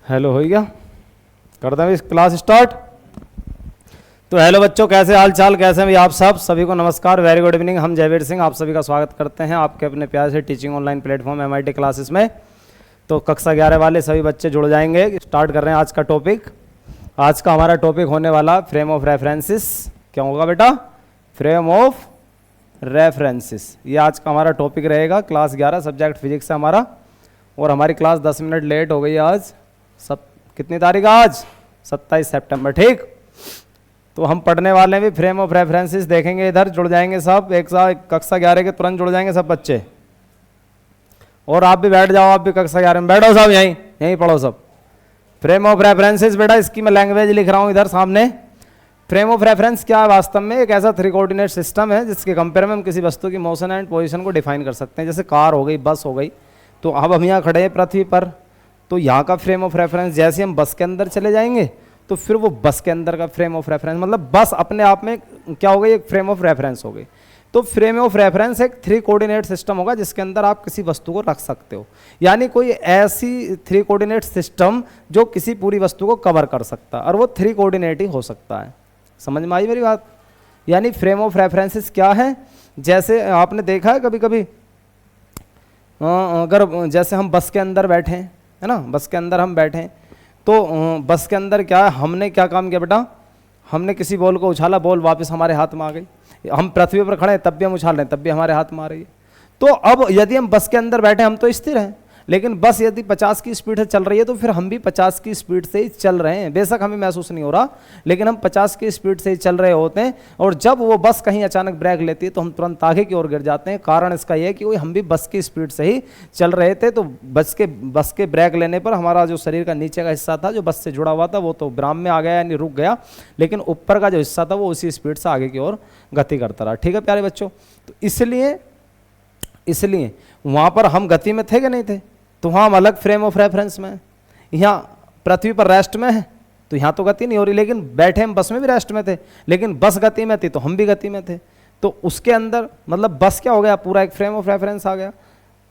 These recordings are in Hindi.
हेलो हो गया, करते हैं क्लास स्टार्ट। तो हेलो बच्चों, कैसे हाल चाल, कैसे हैं भाई आप सब? सभी को नमस्कार, वेरी गुड इवनिंग। हम जयवीर सिंह आप सभी का स्वागत करते हैं आपके अपने प्यार से teaching online platform MIT classes में। तो कक्षा 11 वाले सभी बच्चे जुड़ जाएंगे। स्टार्ट कर रहे हैं आज का टॉपिक। आज का हमारा टॉपिक होने वाला फ्रेम ऑफ रेफरेंसेस। क्या होगा बेटा? Frame of references. ये आज का हमारा टॉपिक रहेगा। क्लास 11 सब्जेक्ट फिजिक्स है हमारा, और हमारी क्लास 10 मिनट लेट हो गई आज। सब कितनी तारीख आज? 27 सितंबर। ठीक, तो हम पढ़ने वाले हैं भी फ्रेम ऑफ रेफरेंसेस देखेंगे। इधर जुड़ जाएंगे सब एक साथ, कक्षा 11 के तुरंत जुड़ जाएंगे सब बच्चे। और आप भी बैठ जाओ, आप भी कक्षा 11 में बैठो सब, यहीं पढ़ो सब। फ्रेम ऑफ रेफरेंसेस बेटा, इसकी मैं लैंग्वेज लिख रहा हूँ इधर सामने। फ्रेम ऑफ रेफरेंस क्या है? वास्तव में एक ऐसा 3 कोऑर्डिनेट सिस्टम है जिसके कंपेयर में हम किसी वस्तु की मोशन एंड पोजीशन को डिफाइन कर सकते हैं। जैसे कार हो गई, बस हो गई। तो अब हम यहाँ खड़े हैं पृथ्वी पर, तो यहाँ का फ्रेम ऑफ रेफरेंस जैसे हम बस के अंदर चले जाएंगे तो फिर वो बस के अंदर का फ्रेम ऑफ रेफरेंस, मतलब बस अपने आप में क्या हो गई? एक फ्रेम ऑफ रेफरेंस हो गई। तो फ्रेम ऑफ रेफरेंस एक 3 कोऑर्डिनेट सिस्टम होगा जिसके अंदर आप किसी वस्तु को रख सकते हो। यानी कोई ऐसी 3 कोऑर्डिनेट सिस्टम जो किसी पूरी वस्तु को कवर कर सकता है, और वो 3 कोऑर्डिनेट ही हो सकता है। समझ में आई मेरी बात? यानी फ्रेम ऑफ रेफरेंसेस क्या है? जैसे आपने देखा है कभी कभी, अगर जैसे हम बस के अंदर बैठे हैं, है ना, बस के अंदर हम बैठे हैं, तो बस के अंदर क्या है, हमने क्या काम किया बेटा? हमने किसी बॉल को उछाला, बॉल वापस हमारे हाथ में आ गई। हम पृथ्वी पर खड़े हैं तब भी हम उछाल रहे हैं, तब भी हमारे हाथ में आ रही है। तो अब यदि हम बस के अंदर बैठे, हम तो स्थिर हैं, लेकिन बस यदि 50 की स्पीड से चल रही है तो फिर हम भी 50 की स्पीड से ही चल रहे हैं। बेशक हमें महसूस नहीं हो रहा, लेकिन हम 50 की स्पीड से ही चल रहे होते हैं। और जब वो बस कहीं अचानक ब्रेक लेती है तो हम तुरंत आगे की ओर गिर जाते हैं। कारण इसका यह है कि हम भी बस की स्पीड से ही चल रहे थे। तो बस के ब्रेक लेने पर हमारा जो शरीर का नीचे का हिस्सा था जो बस से जुड़ा हुआ था वो तो विराम में आ गया, यानी रुक गया, लेकिन ऊपर का जो हिस्सा था वो उसी स्पीड से आगे की ओर गति करता रहा। ठीक है प्यारे बच्चों, तो इसलिए वहाँ पर हम गति में थे कि नहीं थे? तो वहाँ हम अलग फ्रेम ऑफ रेफरेंस में। यहाँ पृथ्वी पर रेस्ट में है तो यहाँ तो गति नहीं हो रही, लेकिन बैठे हम बस में भी रेस्ट में थे, लेकिन बस गति में थी तो हम भी गति में थे। तो उसके अंदर मतलब बस क्या हो गया? पूरा एक फ्रेम ऑफ रेफरेंस आ गया।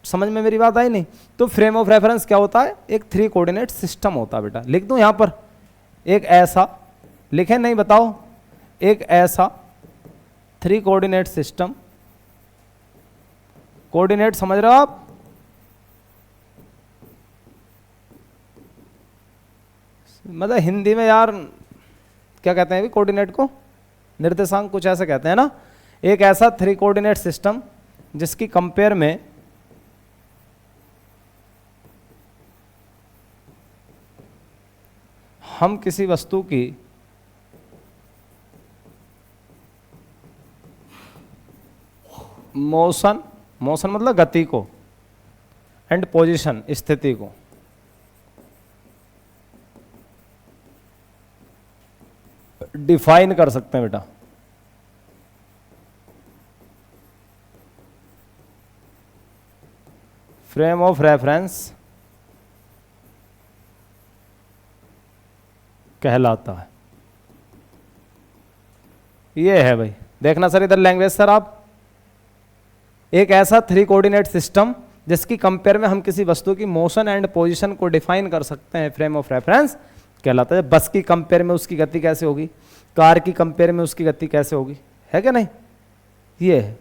समझ में मेरी बात आई नहीं? तो फ्रेम ऑफ रेफरेंस क्या होता है? एक 3 कोऑर्डिनेट सिस्टम होता है बेटा। लिख दूँ यहाँ पर? एक ऐसा लिखे नहीं, बताओ? एक ऐसा 3 कोऑर्डिनेट सिस्टम। कोऑर्डिनेट समझ रहे हो आप? मतलब हिंदी में यार क्या कहते हैं कोऑर्डिनेट को? निर्देशांक कुछ ऐसे कहते हैं ना। एक ऐसा 3 कोऑर्डिनेट सिस्टम जिसकी कंपेयर में हम किसी वस्तु की मोशन मतलब गति को, एंड पोजीशन स्थिति को डिफाइन कर सकते हैं बेटा। फ्रेम ऑफ रेफरेंस कहलाता है। ये है भाई, देखना सर इधर लैंग्वेज सर आप। एक ऐसा 3 कोऑर्डिनेट सिस्टम जिसकी कंपेयर में हम किसी वस्तु की मोशन एंड पोजीशन को डिफाइन कर सकते हैं, फ्रेम ऑफ रेफरेंस कहलाता है। बस की कंपेयर में उसकी गति कैसे होगी, कार की कंपेयर में उसकी गति कैसे होगी, है क्या नहीं? ये है।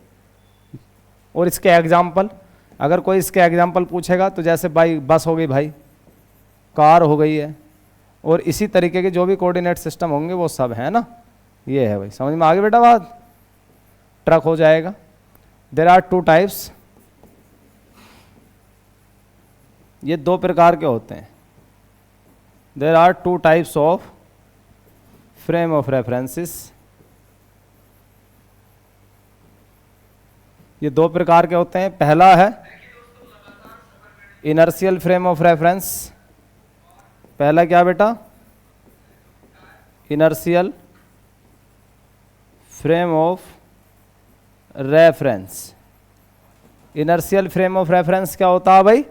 और इसके एग्जाम्पल, अगर कोई इसके एग्जाम्पल पूछेगा तो जैसे भाई बस हो गई, भाई कार हो गई है, और इसी तरीके के जो भी कोऑर्डिनेट सिस्टम होंगे वो सब है ना। ये है भाई, समझ में आगे बेटा बात? ट्रक हो जाएगा। There are 2 types. ये 2 प्रकार के होते हैं। There are 2 types of frame of references. ये 2 प्रकार के होते हैं। पहला है इनर्शियल फ्रेम ऑफ रेफरेंस। पहला क्या बेटा? Inertial frame of reference. Inertial frame of reference क्या होता है भाई?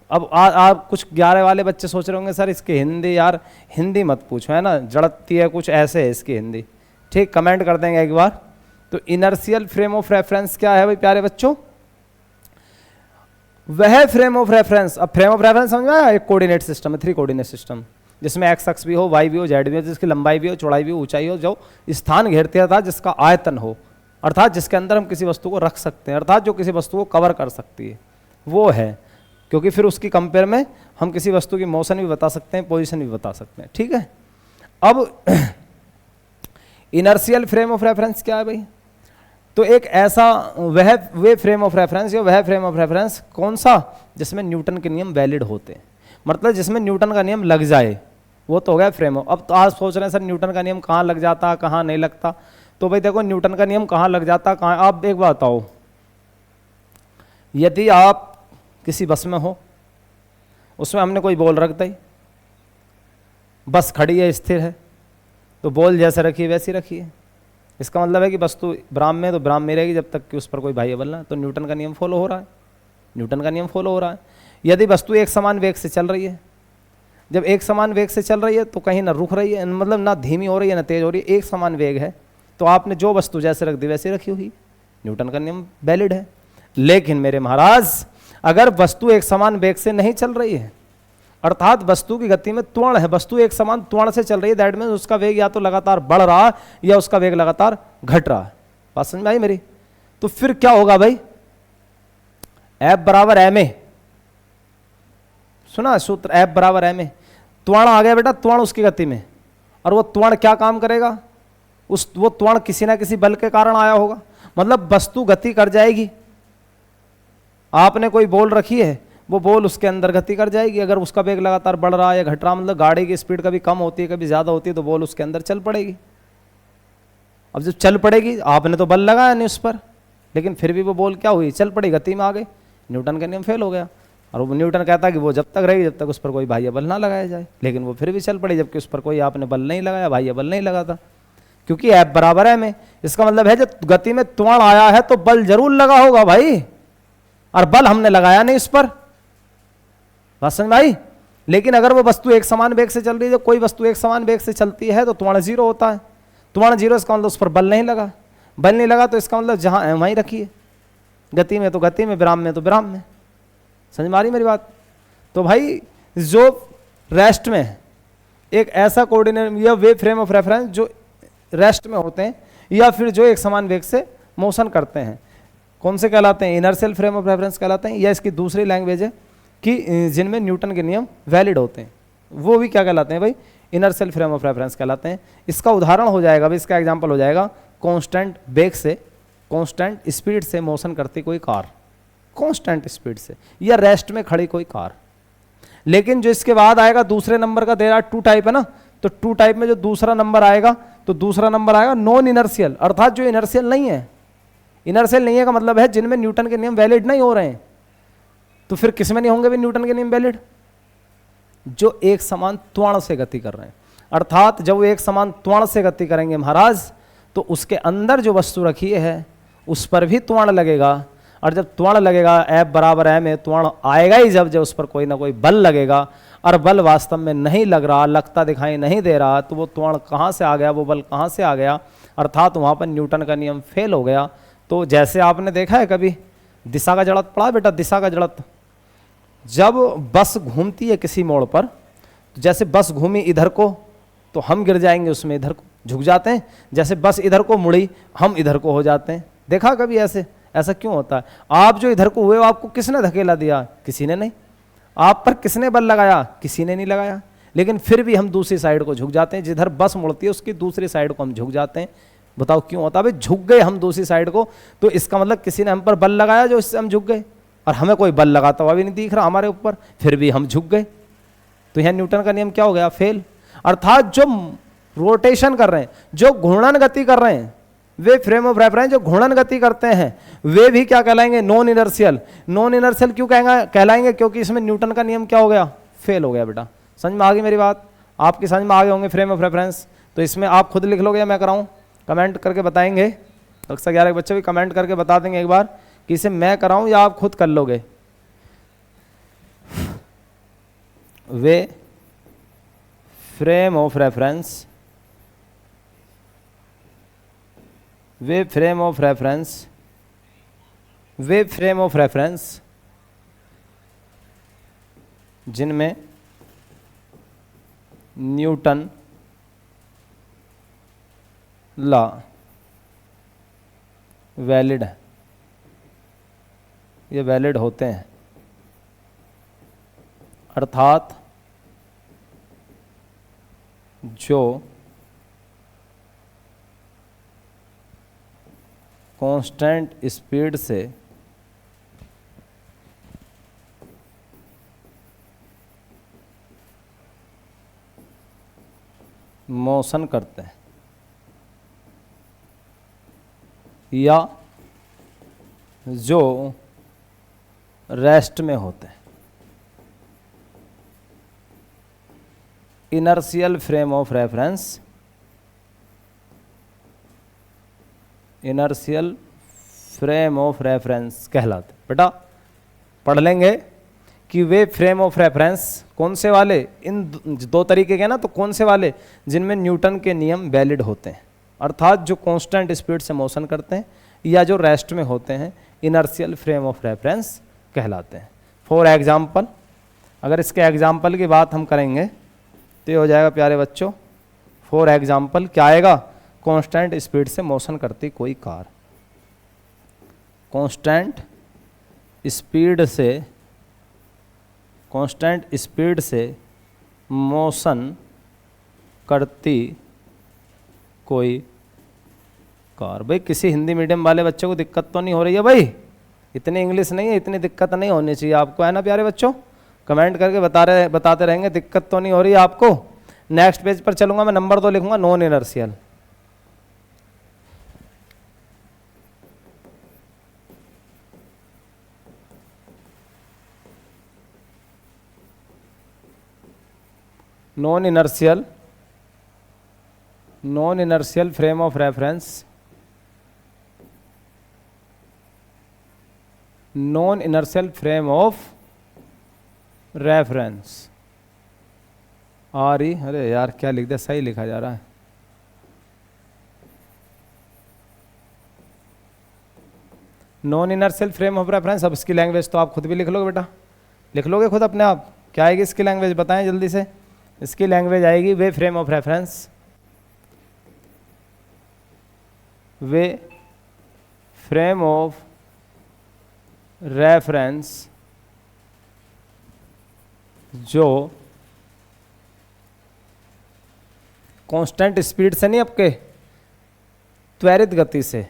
अब आप कुछ 11 वाले बच्चे सोच रहे होंगे सर इसकी हिंदी, यार हिंदी मत पूछो, है ना, जड़ती है कुछ ऐसे है इसकी हिंदी। ठीक, कमेंट कर देंगे एक बार। तो इनर्शियल फ्रेम ऑफ रेफरेंस क्या है भाई प्यारे बच्चों? वह फ्रेम ऑफ रेफरेंस, अब फ्रेम ऑफ रेफरेंस समझ में आया, एक कोऑर्डिनेट सिस्टम है, 3 कोऑर्डिनेट सिस्टम, जिसमें एक्स अक्ष भी हो, वाई भी हो, जेड भी हो, जिसकी लंबाई भी हो, चौड़ाई भी हो, ऊंचाई हो, जो स्थान घेरते था, जिसका आयतन हो, अर्थात जिसके अंदर हम किसी वस्तु को रख सकते हैं, अर्थात जो किसी वस्तु को कवर कर सकती है, वो है। क्योंकि फिर उसकी कंपेयर में हम किसी वस्तु की मोशन भी बता सकते हैं, पोजीशन भी बता सकते हैं, ठीक है। अब इनर्शियल फ्रेम ऑफ रेफरेंस क्या है भाई? तो एक ऐसा वे फ्रेम ऑफ रेफरेंस या वह फ्रेम ऑफ रेफरेंस कौन सा, जिसमें न्यूटन के नियम वैलिड होते हैं, मतलब जिसमें न्यूटन का नियम लग जाए, वो तो हो गया फ्रेम ऑफ। अब तो आज सोच रहे हैं सर न्यूटन का नियम कहाँ लग जाता, कहाँ नहीं लगता। तो भाई देखो न्यूटन का नियम कहाँ लग जाता, कहाँ, आप एक बात बताओ, यदि आप किसी बस में हो, उसमें हमने कोई बॉल रख दी, बस खड़ी है, स्थिर है, तो बॉल जैसे रखिए वैसी रखिए, इसका मतलब है कि वस्तु ब्राह्म में तो ब्राह्म में रहेगी जब तक कि उस पर कोई बाह्य बल ना, तो न्यूटन का नियम फॉलो हो रहा है, न्यूटन का नियम फॉलो हो रहा है। यदि वस्तु एक समान वेग से चल रही है, जब एक समान वेग से चल रही है तो कहीं ना रुक रही है, मतलब ना धीमी हो रही है ना तेज हो रही है, एक समान वेग है, तो आपने जो वस्तु जैसे रख दी वैसे रखी हुई, न्यूटन का नियम वैलिड है। लेकिन मेरे महाराज अगर वस्तु एक समान वेग से नहीं चल रही है, अर्थात वस्तु की गति में त्वरण है, वस्तु एक समान त्वरण से चल रही है, दैट मींस उसका वेग या तो लगातार बढ़ रहा है या उसका वेग लगातार घट रहा है, बात समझ में आई मेरी? तो फिर क्या होगा भाई, F बराबर एम ए, सुना सूत्र, F बराबर एम ए, त्वरण आ गया बेटा, त्वरण उसकी गति में, और वो त्वरण क्या काम करेगा, वो त्वरण किसी ना किसी बल के कारण आया होगा, मतलब वस्तु गति कर जाएगी, आपने कोई बॉल रखी है, वो बॉल उसके अंदर गति कर जाएगी, अगर उसका वेग लगातार बढ़ रहा है या घट रहा, मतलब गाड़ी की स्पीड कभी कम होती है कभी ज़्यादा होती है, तो बॉल उसके अंदर चल पड़ेगी। अब जब चल पड़ेगी, आपने तो बल लगाया नहीं उस पर, लेकिन फिर भी वो बॉल क्या हुई, चल पड़ी, गति में आ गई, न्यूटन का नियम फेल हो गया। और वो न्यूटन कहता है कि वो जब तक रहेगी जब तक उस पर कोई बाह्य बल ना लगाया जाए, लेकिन वो फिर भी चल पड़ी, जबकि उस पर कोई आपने बल नहीं लगाया, बाह्य बल नहीं लगा था, क्योंकि F बराबर है में, इसका मतलब है जब गति में त्वरण आया है तो बल जरूर लगा होगा भाई, और बल हमने लगाया नहीं उस पर, बात समझ में आई? लेकिन अगर वो वस्तु एक समान वेग से चल रही है, जब कोई वस्तु एक समान वेग से चलती है तो त्वरण 0 होता है, त्वरण 0 इसका मतलब उस पर बल नहीं लगा, बल नहीं लगा तो इसका मतलब जहां है वहीं रखिए, गति में तो गति में, विराम में तो विराम में, समझ में आ रही मेरी बात? तो भाई जो रेस्ट में है, एक ऐसा कोऑर्डिनेट या वे फ्रेम ऑफ रेफरेंस जो रेस्ट में होते हैं, या फिर जो एक समान वेग से मोशन करते हैं, कौन से कहलाते हैं, इनर्शियल फ्रेम ऑफ रेफरेंस कहलाते हैं, या इसकी दूसरी लैंग्वेज है कि जिनमें न्यूटन के नियम वैलिड होते हैं, वो भी क्या कहलाते हैं भाई, इनर्शियल फ्रेम ऑफ रेफरेंस कहलाते हैं। इसका उदाहरण हो जाएगा भाई, इसका एग्जांपल हो जाएगा कांस्टेंट वेग से, कांस्टेंट स्पीड से मोशन करती कोई कार, कांस्टेंट स्पीड से, या रेस्ट में खड़ी कोई कार। लेकिन जो इसके बाद आएगा दूसरे नंबर का दे रहा, 2 टाइप है ना, तो 2 टाइप में जो दूसरा नंबर आएगा, तो दूसरा नंबर आएगा नॉन इनर्शियल, अर्थात जो इनर्शियल नहीं है। इनर्शियल नहीं है का मतलब है जिनमें न्यूटन के नियम वैलिड नहीं हो रहे हैं। तो फिर किसमें नहीं होंगे भी न्यूटन के नियम वैलिड? जो एक समान त्वरण से गति कर रहे हैं, अर्थात जब वो एक समान त्वरण से गति करेंगे महाराज, तो उसके अंदर जो वस्तु रखी है उस पर भी त्वरण लगेगा, और जब त्वरण लगेगा F बराबर है में, त्वरण आएगा ही जब उस पर कोई ना कोई बल लगेगा, और बल वास्तव में नहीं लग रहा, लगता दिखाई नहीं दे रहा, तो वो त्वरण कहाँ से आ गया, वो बल कहाँ से आ गया, अर्थात वहाँ पर न्यूटन का नियम फेल हो गया। तो जैसे आपने देखा है कभी दिशा का जड़त्व पढ़ा बेटा, दिशा का जड़त्व, जब बस घूमती है किसी मोड़ पर, जैसे बस घूमी इधर को तो हम गिर जाएंगे उसमें, इधर को झुक जाते हैं, जैसे बस इधर को मुड़ी हम इधर को हो जाते हैं। देखा कभी ऐसे? ऐसा क्यों होता है? आप जो इधर को हुए आपको किसने धकेला दिया? किसी ने नहीं। आप पर किसने बल लगाया? किसी ने नहीं लगाया, लेकिन फिर भी हम दूसरी साइड को झुक जाते हैं, जिधर बस मुड़ती है उसकी दूसरी साइड को हम झुक जाते हैं। बताओ क्यों होता है? भाई झुक गए हम दूसरी साइड को, तो इसका मतलब किसी ने हम पर बल लगाया जो इससे हम झुक गए, और हमें कोई बल लगाता हुआ भी नहीं दिख रहा हमारे ऊपर, फिर भी हम झुक गए। तो यहाँ न्यूटन का नियम क्या हो गया? फेल। अर्थात जो रोटेशन कर रहे हैं, जो घूर्णन गति कर रहे हैं, वे फ्रेम ऑफ रेफरेंस जो घूर्णन गति करते हैं, वे भी क्या कहलाएंगे? Non inertial. नॉन इनर्शियल क्यों कहलाएंगे? क्योंकि इसमें न्यूटन का नियम क्या हो गया? फेल हो गया। बेटा समझ में आ गई मेरी बात? आपकी समझ में आ गए होंगे फ्रेम ऑफ रेफरेंस। तो इसमें आप खुद लिख लोगे या मैं कराऊं? कमेंट करके बताएंगे। कक्षा 11 के बच्चे भी कमेंट करके बता देंगे एक बार कि इसे मैं कराऊं या आप खुद कर लोगे। वे फ्रेम ऑफ रेफरेंस, वे फ्रेम ऑफ रेफरेंस, वे फ्रेम ऑफ रेफरेंस जिनमें न्यूटन लॉ वैलिड है, ये वैलिड होते हैं, अर्थात जो कांस्टेंट स्पीड से मोशन करते हैं या जो रेस्ट में होते हैं, inertial frame of reference, inertial frame of reference कहलाते। बेटा पढ़ लेंगे कि वे फ्रेम ऑफ रेफरेंस कौन से वाले, इन दो तरीके के ना, तो कौन से वाले, जिनमें न्यूटन के नियम वैलिड होते हैं, अर्थात जो कांस्टेंट स्पीड से मोशन करते हैं या जो रेस्ट में होते हैं, इनर्शियल फ्रेम ऑफ रेफरेंस कहलाते हैं। फॉर एग्जाम्पल, अगर इसके एग्जाम्पल की बात हम करेंगे तो ये हो जाएगा प्यारे बच्चों, फॉर एग्जाम्पल क्या आएगा, कांस्टेंट स्पीड से मोशन करती कोई कार, कांस्टेंट स्पीड से मोशन करती कोई कार। भाई किसी हिंदी मीडियम वाले बच्चे को दिक्कत तो नहीं हो रही है भाई, इतनी इंग्लिश नहीं है, इतनी दिक्कत नहीं होनी चाहिए आपको, है ना प्यारे बच्चों। कमेंट करके बताते रहेंगे दिक्कत तो नहीं हो रही है आपको। नेक्स्ट पेज पर चलूंगा मैं, नंबर 2 लिखूंगा non inertial. Non inertial frame of reference, non inertial frame of reference अरे यार क्या लिख दिया, सही लिखा जा रहा है। Non inertial frame of reference, अब इसकी लैंग्वेज तो आप खुद भी लिख लोगे बेटा, लिख लोगे खुद अपने आप, क्या आएगी इसकी लैंग्वेज बताएं जल्दी से। इसकी लैंग्वेज आएगी वे फ्रेम ऑफ रेफरेंस, वे फ्रेम ऑफ रेफरेंस जो कांस्टेंट स्पीड से नहीं, आपके त्वरित गति से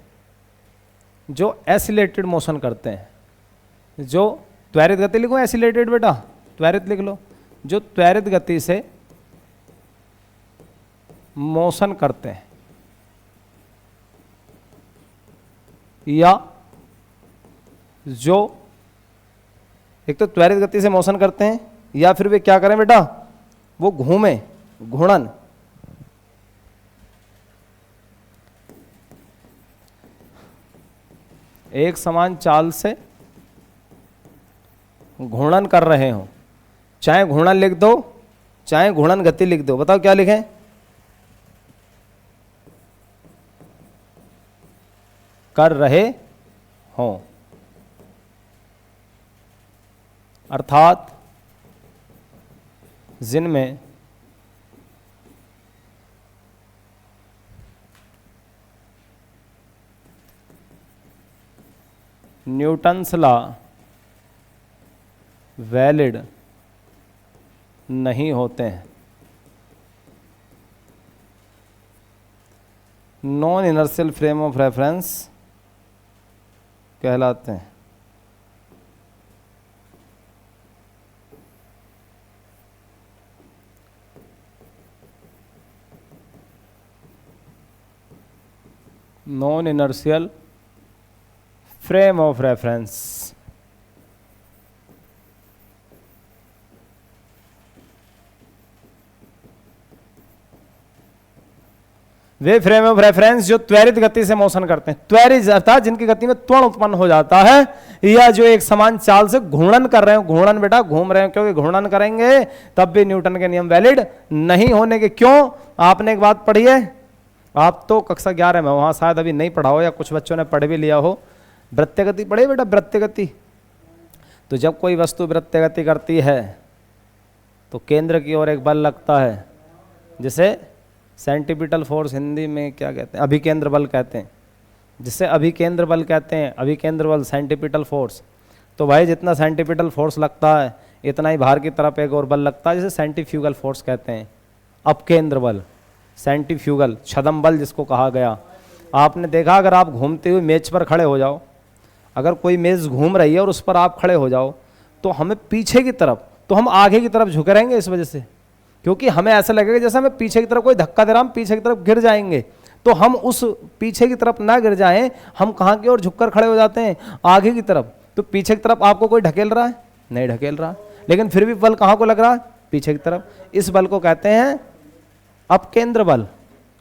जो एसिलेटेड मोशन करते हैं, जो त्वरित गति लिखो, एसिलेटेड बेटा त्वरित लिख लो, जो त्वरित गति से मोशन करते हैं या जो एक तो त्वरित गति से मोशन करते हैं या फिर वे क्या करें बेटा, वो घूमें, घूर्णन, एक समान चाल से घूर्णन कर रहे हो, चाहे घूर्णन लिख दो चाहे घूर्णन गति लिख दो, बताओ क्या लिखें। कर रहे हो, अर्थात जिनमें न्यूटन्स लॉ वैलिड नहीं होते हैं, non inertial frame of reference कहलाते हैं। Non inertial frame of reference, वे फ्रेम ऑफ रेफरेंस जो त्वरित गति से मोशन करते हैं, त्वरित अर्थात जिनकी गति में त्वरण उत्पन्न हो जाता है, या जो एक समान चाल से घूर्णन कर रहे हो, घूर्णन बेटा घूम रहे हो, क्योंकि घूर्णन करेंगे तब भी न्यूटन के नियम वैलिड नहीं होने के। क्यों? आपने एक बात पढ़ी है, आप तो कक्षा 11 में, वहां शायद अभी नहीं पढ़ा हो या कुछ बच्चों ने पढ़ भी लिया हो, वृत्त गति पढ़े बेटा, वृत्त गति। तो जब कोई वस्तु वृत्त गति करती है तो केंद्र की ओर एक बल लगता है जिसे सेंटीपिटल फोर्स हिंदी में क्या कहते हैं, अभिकेंद्र बल कहते हैं, जिसे अभिकेंद्र बल कहते हैं, अभिकेंद्र बल सेंटीपिटल फोर्स। तो भाई जितना सेंटीपिटल फोर्स लगता है इतना ही बाहर की तरफ एक और बल लगता है जिसे सेंटीफ्यूगल फोर्स कहते हैं, अपकेंद्र बल, सेंटीफ्यूगल, छदम बल जिसको कहा गया। आपने देखा अगर आप घूमते हुए मेज पर खड़े हो जाओ, अगर कोई मेज घूम रही है और उस पर आप खड़े हो जाओ तो हमें पीछे की तरफ, तो हम आगे की तरफ झुके रहेंगे इस वजह से, क्योंकि हमें ऐसा लगेगा जैसे हमें पीछे की तरफ कोई धक्का दे रहा, हम पीछे की तरफ गिर जाएंगे। तो हम उस पीछे की तरफ ना गिर जाएं, हम कहाँ की ओर झुककर खड़े हो जाते हैं, आगे की तरफ। तो पीछे की तरफ आपको कोई ढकेल रहा है, नहीं ढकेल रहा, लेकिन फिर भी बल कहाँ को लग रहा है, पीछे की तरफ। इस बल को कहते हैं अपकेंद्र बल।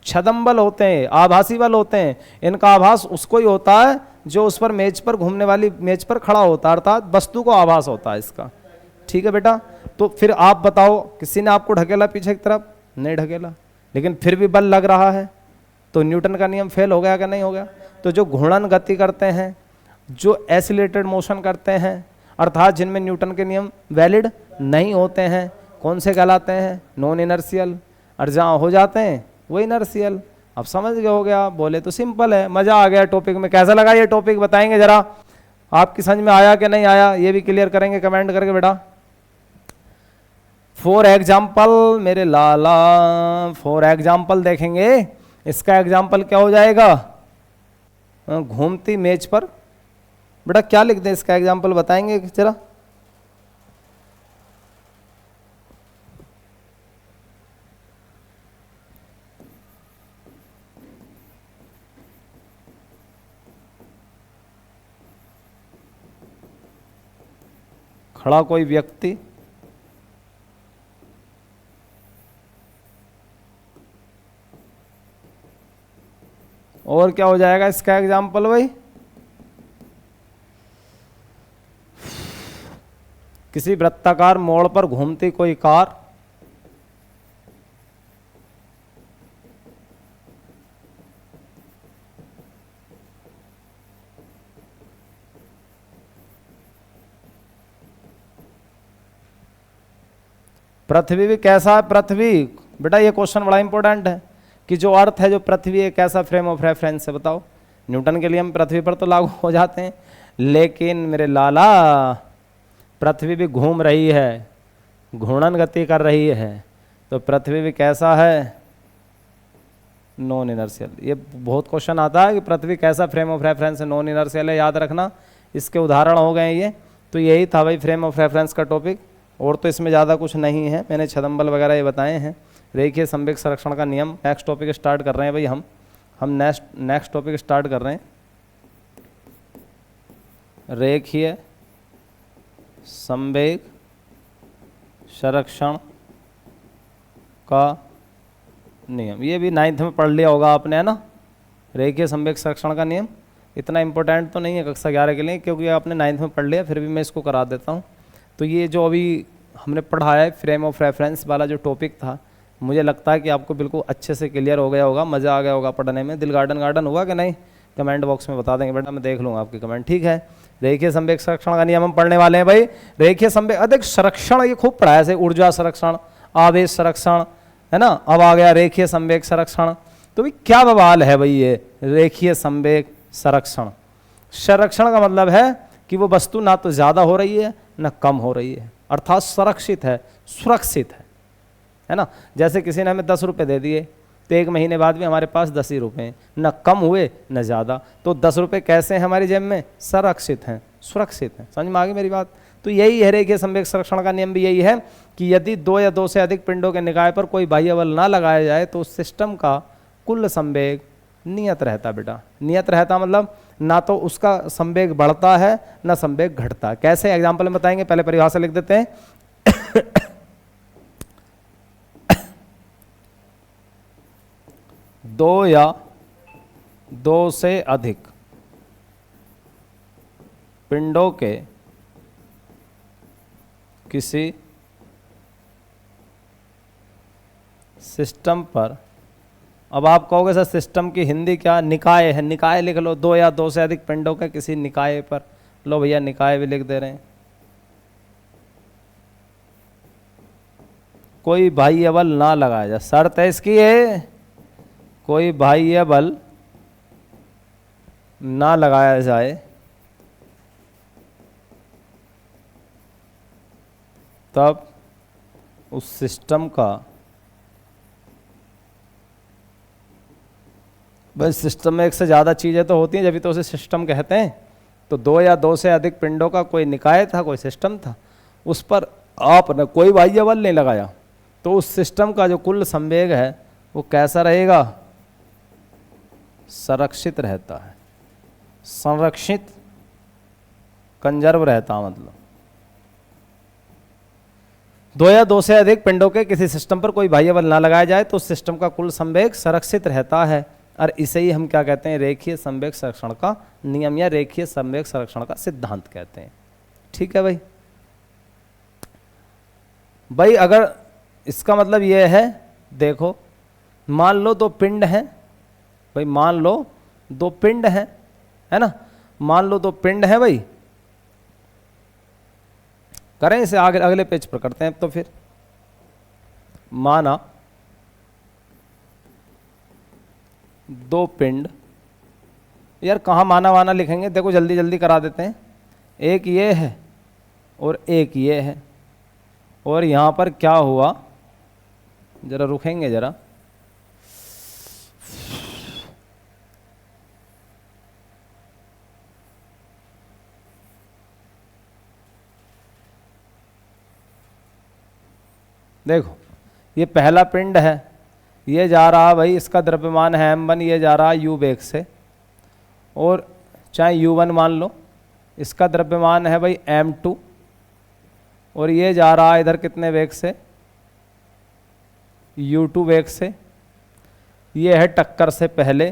छदम बल होते हैं, आभासी बल होते हैं, इनका आभास उसको ही होता है जो उस पर मेज पर घूमने वाली मेज पर खड़ा होता है, अर्थात वस्तु को आभास होता है इसका। ठीक है बेटा, तो फिर आप बताओ, किसी ने आपको ढकेला पीछे की तरफ, नहीं ढकेला, लेकिन फिर भी बल लग रहा है, तो न्यूटन का नियम फेल हो गया कि नहीं हो गया। तो जो घूर्णन गति करते हैं, जो एसिलेटेड मोशन करते हैं, अर्थात जिनमें न्यूटन के नियम वैलिड नहीं होते हैं, कौन से कहलाते हैं, नॉन इनर्शियल, और जहाँ हो जाते हैं वो इनर्शियल। अब समझ गए हो गया, बोले तो सिंपल है, मजा आ गया टॉपिक में। कैसा लगा ये टॉपिक बताएंगे जरा, आपकी समझ में आया कि नहीं आया, ये भी क्लियर करेंगे कमेंट करके बेटा। फॉर एग्जाम्पल मेरे लाला, फॉर एग्जाम्पल देखेंगे, इसका एग्जाम्पल क्या हो जाएगा, घूमती मेज पर। बेटा क्या लिख दें इसका एग्जाम्पल बताएंगे जरा। खड़ा कोई व्यक्ति और क्या हो जाएगा इसका एग्जाम्पल भाई, किसी वृत्ताकार मोड़ पर घूमती कोई कार, पृथ्वी भी कैसा है, पृथ्वी बेटा ये क्वेश्चन बड़ा इंपॉर्टेंट है कि जो अर्थ है, जो पृथ्वी है, कैसा फ्रेम ऑफ रेफरेंस है बताओ। न्यूटन के लिए हम पृथ्वी पर तो लागू हो जाते हैं, लेकिन मेरे लाला पृथ्वी भी घूम रही है, घूर्णन गति कर रही है, तो पृथ्वी भी कैसा है, नॉन इनर्शियल। ये बहुत क्वेश्चन आता है कि पृथ्वी कैसा फ्रेम ऑफ रेफरेंस है, नॉन इनर्शियल है, याद रखना, इसके उदाहरण हो गए ये। तो यही था भाई फ्रेम ऑफ रेफरेंस का टॉपिक, और तो इसमें ज़्यादा कुछ नहीं है, मैंने छदम बल वगैरह ये बताए हैं। रेखीय संवेग संरक्षण का नियम, नेक्स्ट टॉपिक स्टार्ट कर रहे हैं भाई हम नेक्स्ट टॉपिक स्टार्ट कर रहे हैं, रेखीय संवेग संरक्षण का नियम। ये भी 9th में पढ़ लिया होगा आपने, है ना। रेखीय संवेग संरक्षण का नियम इतना इंपॉर्टेंट तो नहीं है कक्षा 11 के लिए, क्योंकि आपने 9th में पढ़ लिया, फिर भी मैं इसको करा देता हूँ। तो ये जो अभी हमने पढ़ा है फ्रेम ऑफ रेफरेंस वाला जो टॉपिक था, मुझे लगता है कि आपको बिल्कुल अच्छे से क्लियर हो गया होगा, मज़ा आ गया होगा पढ़ने में। दिल गार्डन हुआ कि नहीं, कमेंट बॉक्स में बता देंगे बेटा, मैं देख लूँगा आपके कमेंट। ठीक है, रेखीय संवेग संरक्षण का नियम हम पढ़ने वाले हैं भाई। रेखीय संवेग, अधिक संरक्षण ये खूब पढ़ा है, जैसे ऊर्जा संरक्षण, आवेश संरक्षण, है ना। अब आ गया रेखीय संवेग संरक्षण। तो भाई क्या बवाल है भाई ये रेखीय संवेग संरक्षण। संरक्षण का मतलब है कि वो वस्तु ना तो ज़्यादा हो रही है ना कम हो रही है, अर्थात सुरक्षित है, सुरक्षित है ना। जैसे किसी ने हमें 10 रुपये दे दिए, तो 1 महीने बाद भी हमारे पास 10 ही रुपये हैं, न कम हुए न ज़्यादा। तो 10 रुपये कैसे हैं हमारी जेब में, संरक्षित हैं, सुरक्षित हैं। समझ में आ गई मेरी बात। तो यही है रेखीय संवेग संरक्षण का नियम भी यही है कि यदि 2 या 2 से अधिक पिंडों के निकाय पर कोई बाह्य बल ना लगाया जाए तो उस सिस्टम का कुल संवेग नियत रहता बेटा। नियत रहता मतलब ना तो उसका संवेग बढ़ता है ना संवेग घटता है। कैसे एग्जाम्पल में बताएंगे, पहले परिभाषा लिख देते हैं। 2 या 2 से अधिक पिंडों के किसी सिस्टम पर, अब आप कहोगे सर सिस्टम की हिंदी क्या, निकाय है, निकाय लिख लो। 2 या 2 से अधिक पिंडों के किसी निकाय पर, लो भैया निकाय भी लिख दे रहे हैं। कोई बाह्य बल ना लगाया जाए, शर्त है इसकी है कोई बाह्य बल ना लगाया जाए, तब उस सिस्टम का, बस सिस्टम में एक से ज़्यादा चीज़ें तो होती हैं जब भी तो उसे सिस्टम कहते हैं। तो दो या दो से अधिक पिंडों का कोई निकाय था, कोई सिस्टम था, उस पर आपने कोई बाह्य बल नहीं लगाया, तो उस सिस्टम का जो कुल संवेग है वो कैसा रहेगा? संरक्षित रहता है, संरक्षित, कंजर्व रहता, मतलब दो या दो से अधिक पिंडों के किसी सिस्टम पर कोई बाह्य बल ना लगाया जाए तो उस सिस्टम का कुल संवेग संरक्षित रहता है, और इसे ही हम क्या कहते हैं? रेखीय संवेग संरक्षण का नियम या रेखीय संवेग संरक्षण का सिद्धांत कहते हैं। ठीक है भाई। भाई अगर इसका मतलब यह है, देखो मान लो दो पिंड हैं, भाई मान लो दो पिंड हैं, है ना, मान लो दो पिंड हैं भाई, करें इसे आगे अगले पेज पर करते हैं। तो फिर माना दो पिंड, यार कहाँ माना वाना लिखेंगे, देखो जल्दी जल्दी करा देते हैं। एक ये है और एक ये है, और यहाँ पर क्या हुआ, जरा रुकेंगे जरा, देखो ये पहला पिंड है, ये जा रहा भाई, इसका द्रव्यमान है m1, ये जा रहा u वेग से, और चाहे u1 मान लो, इसका द्रव्यमान है भाई m2, और ये जा रहा है इधर कितने वेग से? u2 वेग से। ये है टक्कर से पहले,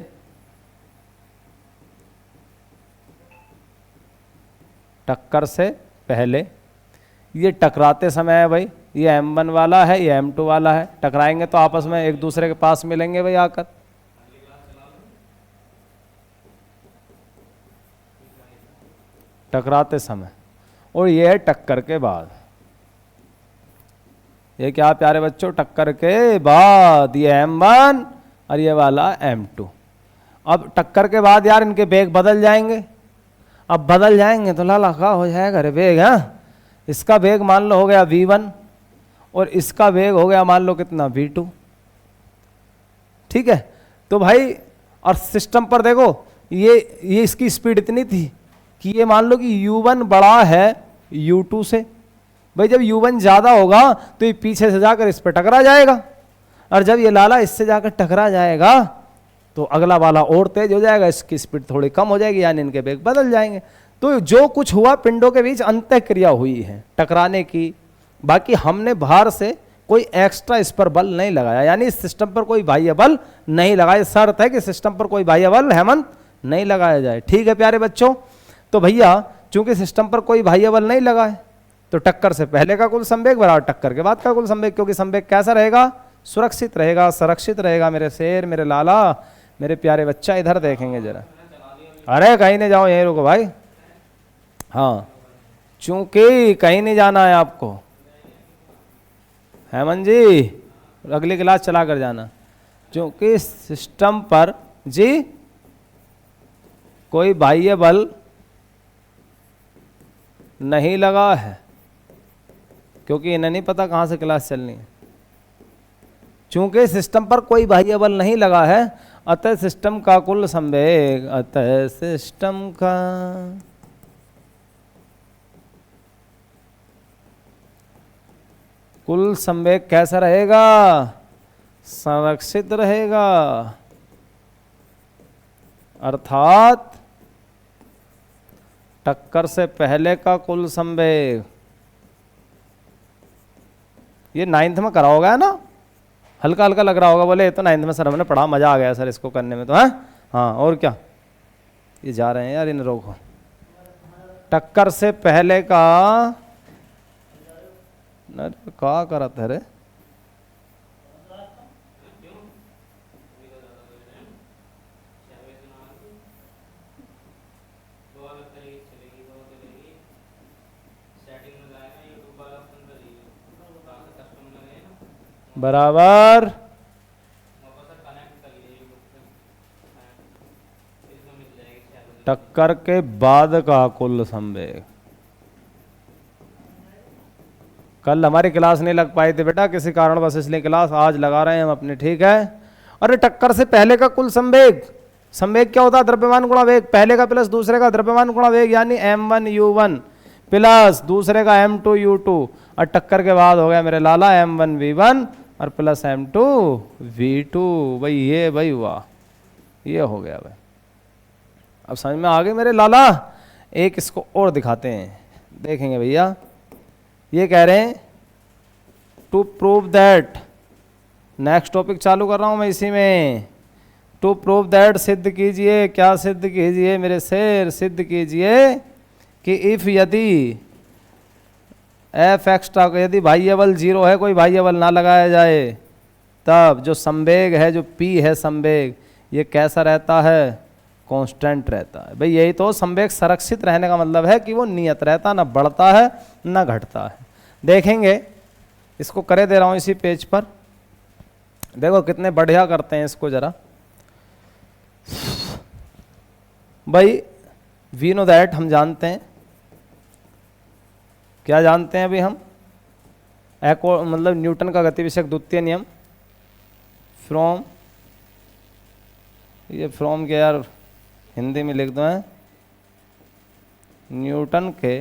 टक्कर से पहले, ये टकराते समय है भाई, ये m1 वाला है, ये m2 वाला है, टकराएंगे तो आपस में एक दूसरे के पास मिलेंगे भाई आकर। टकराते समय, और ये है टक्कर के बाद। ये क्या प्यारे बच्चों? टक्कर के बाद, ये m1 और ये वाला m2। अब टक्कर के बाद यार इनके वेग बदल जाएंगे, अब बदल जाएंगे तो लाला का हो जाएगा रे वेग, हाँ, इसका वेग मान लो हो गया v1 और इसका वेग हो गया मान लो कितना? v2। ठीक है, तो भाई और सिस्टम पर देखो ये इसकी स्पीड इतनी थी कि ये मान लो कि u1 बड़ा है u2 से। भाई जब u1 ज्यादा होगा तो ये पीछे से जाकर इस पर टकरा जाएगा, और जब ये लाला इससे जाकर टकरा जाएगा तो अगला वाला और तेज हो जाएगा, इसकी स्पीड थोड़ी कम हो जाएगी, यानी इनके वेग बदल जाएंगे। तो जो कुछ हुआ पिंडों के बीच अंतःक्रिया हुई है टकराने की, बाकी हमने बाहर से कोई एक्स्ट्रा इस पर बल नहीं लगाया, यानी इस सिस्टम पर कोई बाह्य बल नहीं लगाया। शर्त है कि सिस्टम पर कोई बाह्य बल हेमंत नहीं लगाया जाए। ठीक है प्यारे बच्चों, तो भैया चूंकि सिस्टम पर कोई बाह्य बल नहीं लगा है तो टक्कर से पहले का कुल संवेग बराबर टक्कर के बाद का कुल संवेग, क्योंकि संवेग कैसा रहेगा? सुरक्षित रहेगा, संरक्षित रहेगा। मेरे शेर, मेरे लाला, मेरे प्यारे बच्चा, इधर देखेंगे जरा, अरे कहीं नहीं जाओ, यहीं रुको भाई। हाँ, चूंकि कहीं नहीं जाना है आपको, हेमंत जी अगली क्लास चला कर जाना। चूंकि सिस्टम पर जी कोई बाह्य बल नहीं लगा है, क्योंकि इन्हें नहीं पता कहाँ से क्लास चलनी है। चूंकि सिस्टम पर कोई बाह्य बल नहीं लगा है, अतः सिस्टम का कुल संवेग, अतः सिस्टम का कुल संवेग कैसा रहेगा? संरक्षित रहेगा, अर्थात टक्कर से पहले का कुल संवेग। ये 9th में करा होगा ना, हल्का हल्का लग रहा होगा, बोले ये तो 9th में सर हमने पढ़ा, मजा आ गया सर इसको करने में तो, है हाँ। और क्या, ये जा रहे हैं यार, इन रोको। टक्कर से पहले का का करत है रे, बराबर टक्कर के बाद का कुल संवेग। कल हमारी क्लास नहीं लग पाई थी बेटा किसी कारणवश, इसलिए क्लास आज लगा रहे हैं हम अपने, ठीक है। अरे टक्कर से पहले का कुल संवेग, संवेग क्या होता है? द्रव्यमान गुणा वेग, पहले का प्लस दूसरे का द्रव्यमान गुणा वेग, यानी m1 u1 प्लस दूसरे का m2 u2, और टक्कर के बाद हो गया मेरे लाला m1 v1 और प्लस m2 v2। भाई ये भाई हुआ, ये हो गया भाई। अब समझ में आ गए मेरे लाला। एक इसको और दिखाते हैं, देखेंगे भैया। ये कह रहे हैं to prove that, next topic चालू कर रहा हूं मैं इसी में। टू प्रूव दैट, सिद्ध कीजिए, क्या सिद्ध कीजिए मेरे शेर? सिद्ध कीजिए कि इफ यदि एफ एक्स्ट्रा, यदि बाह्य बल 0 है, कोई बाह्य बल ना लगाया जाए, तब जो संवेग है, जो p है संवेग, ये कैसा रहता है? कांस्टेंट रहता है। भाई यही तो संवेग संरक्षित रहने का मतलब है कि वो नियत रहता, ना बढ़ता है ना घटता है। देखेंगे, इसको करे दे रहा हूं इसी पेज पर, देखो कितने बढ़िया करते हैं इसको जरा। भाई वी नो दैट, हम जानते हैं, क्या जानते हैं अभी हम? मतलब न्यूटन का गति विषयक द्वितीय नियम, फ्रॉम, ये फ्रॉम के यार हिंदी में लिख दो है, न्यूटन के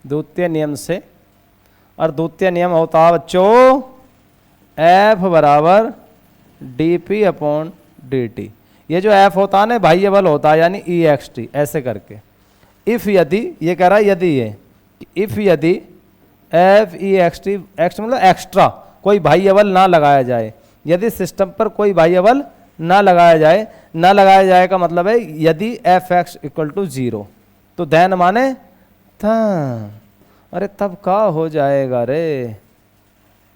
द्वितीय नियम से, और द्वितीय नियम होता है बच्चों F बराबर dp अपॉन dt। ये जो F होता है ना बाह्य बल होता है, यानी ext, ऐसे करके। इफ यदि, ये कह रहा है यदि, ये इफ यदि एफ ई एक्सटी, एक्स मतलब एक्स्ट्रा, कोई बाह्य बल ना लगाया जाए, यदि सिस्टम पर कोई बाह्य बल ना लगाया जाए, ना लगाया जाए का मतलब है यदि एफ एक्स इक्वल टू 0, तो देन माने था। अरे तब का हो जाएगा रे,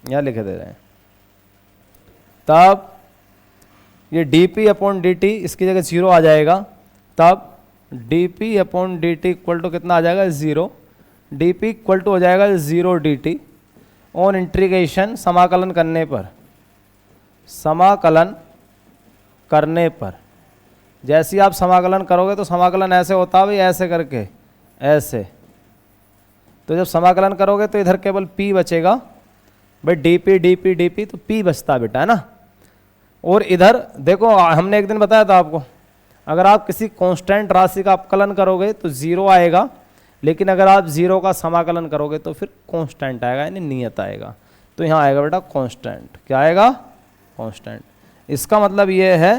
यहाँ लिखे दे रहे हैं, तब ये dp अपॉन dt इसकी जगह 0 आ जाएगा, तब dp upon dt equal to कितना आ जाएगा? 0। dp इक्वल टू हो जाएगा 0 dt ऑन इंटीग्रेशन, समाकलन करने पर, समाकलन करने पर, जैसे आप समाकलन करोगे तो समाकलन ऐसे होता है भाई, ऐसे करके, ऐसे। तो जब समाकलन करोगे तो इधर केवल p बचेगा भाई, dp dp dp, तो p बचता बेटा, है ना। और इधर देखो, हमने एक दिन बताया था आपको, अगर आप किसी कांस्टेंट राशि का अपकलन करोगे तो 0 आएगा, लेकिन अगर आप 0 का समाकलन करोगे तो फिर कांस्टेंट आएगा, यानी नियत आएगा। तो यहाँ आएगा बेटा कांस्टेंट, क्या आएगा? कांस्टेंट। इसका मतलब ये है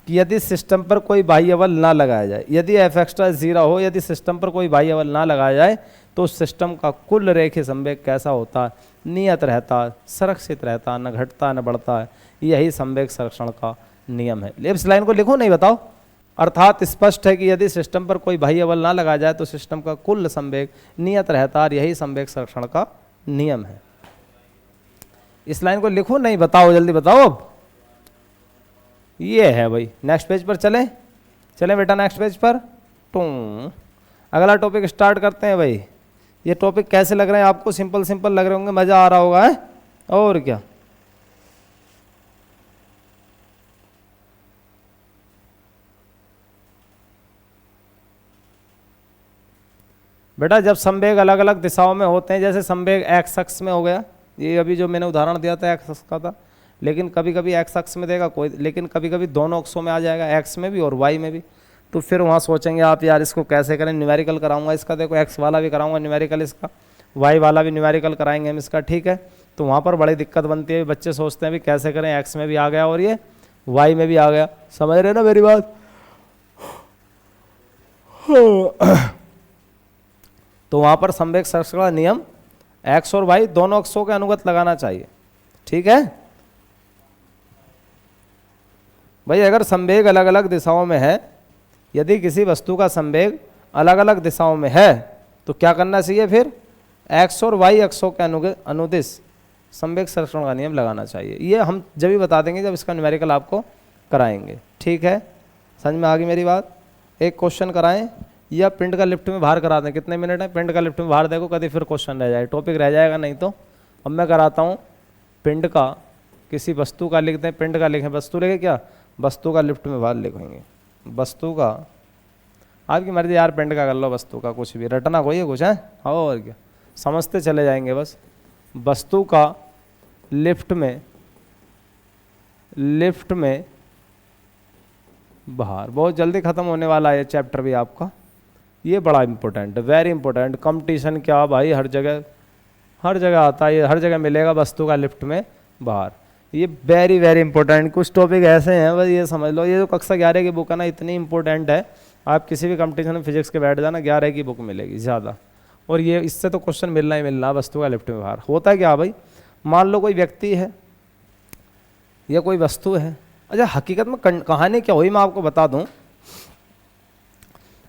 कि यदि सिस्टम पर कोई बाह्य बल ना लगाया जाए, यदि एफ एक्स्ट्रा 0 हो, यदि सिस्टम पर कोई बाह्य बल ना लगाया जाए, तो सिस्टम का कुल रेखीय संवेग कैसा होता है? नियत रहता है, सुरक्षित रहता है, न घटता है न बढ़ता है। यही संवेग संरक्षण का नियम है। इस लाइन को लिखो, नहीं बताओ। अर्थात स्पष्ट है कि यदि सिस्टम पर कोई बाह्य बल ना लगाया जाए तो सिस्टम का कुल संवेग नियत रहता है, यही संवेग संरक्षण का नियम है। इस लाइन को लिखो, नहीं बताओ, जल्दी बताओ। अब ये है भाई, नेक्स्ट पेज पर चलें, चलें बेटा नेक्स्ट पेज पर। अगला टॉपिक स्टार्ट करते हैं भाई। ये टॉपिक कैसे लग रहे हैं आपको? सिंपल सिंपल लग रहे होंगे, मजा आ रहा होगा है? और क्या। बेटा जब संवेग अलग अलग दिशाओं में होते हैं, जैसे संवेग एक्स अक्ष में हो गया, ये अभी जो मैंने उदाहरण दिया था एक्स अक्ष का था, लेकिन कभी कभी एक्स अक्ष में देगा कोई, लेकिन कभी कभी दोनों अक्षों में आ जाएगा, एक्स में भी और वाई में भी। तो फिर वहाँ सोचेंगे आप यार इसको कैसे करें, न्यूमेरिकल कराऊंगा इसका, देखो एक्स वाला भी कराऊंगा न्यूमेरिकल इसका, वाई वाला भी न्यूमेरिकल कराएंगे हम इसका, ठीक है। तो वहाँ पर बड़ी दिक्कत बनती है, बच्चे सोचते हैं भी कैसे करें, एक्स में भी आ गया और ये वाई में भी आ गया, समझ रहे ना मेरी बात? तो वहाँ पर संवेग संरक्षण का नियम एक्स और वाई दोनों अक्षों के अनुगत लगाना चाहिए, ठीक है भाई। अगर संवेग अलग अलग दिशाओं में है, यदि किसी वस्तु का संवेग अलग अलग दिशाओं में है, तो क्या करना चाहिए फिर? एक्स और वाई अक्षों के अनुदिश संवेग संरक्षण का नियम लगाना चाहिए। ये हम जब भी बता देंगे जब इसका न्यूमेरिकल आपको कराएंगे, ठीक है। समझ में आ गई मेरी बात? एक क्वेश्चन कराएं, या पिंड का लिफ्ट में बाहर करा दें। कितने मिनट है पिंड का लिफ्ट में बाहर, देखो कभी फिर क्वेश्चन रह जाए, टॉपिक रह जाएगा नहीं तो। अब मैं कराता हूँ पिंड का, किसी वस्तु का लिख दें, पिंड का लिखें, वस्तु लिखे क्या, वस्तु का लिफ्ट में बाहर लिखेंगे, वस्तु का, आपकी मर्जी यार, पिंड का कर लो, वस्तु का, कुछ भी रटना कोई है कुछ है, और क्या समझते चले जाएंगे बस। वस्तु का लिफ्ट में बाहर, बहुत जल्दी खत्म होने वाला है ये चैप्टर भी आपका, ये बड़ा इंपॉर्टेंट, वेरी इंपॉर्टेंट। कंपटीशन क्या भाई, हर जगह आता है, ये हर जगह मिलेगा, वस्तु का लिफ्ट में बाहर, ये वेरी वेरी इंपॉर्टेंट। कुछ टॉपिक ऐसे हैं बस ये समझ लो, ये जो कक्षा 11 की बुक है ना इतनी इंपॉर्टेंट है, आप किसी भी कंपटीशन में फिजिक्स के बैठ जाना 11 की बुक मिलेगी ज़्यादा, और ये इससे तो क्वेश्चन मिलना ही मिलना, वस्तु का लिफ्ट में बाहर। होता क्या भाई, मान लो कोई व्यक्ति है या कोई वस्तु है, अच्छा हकीकत में कहानी क्या हुई मैं आपको बता दूं,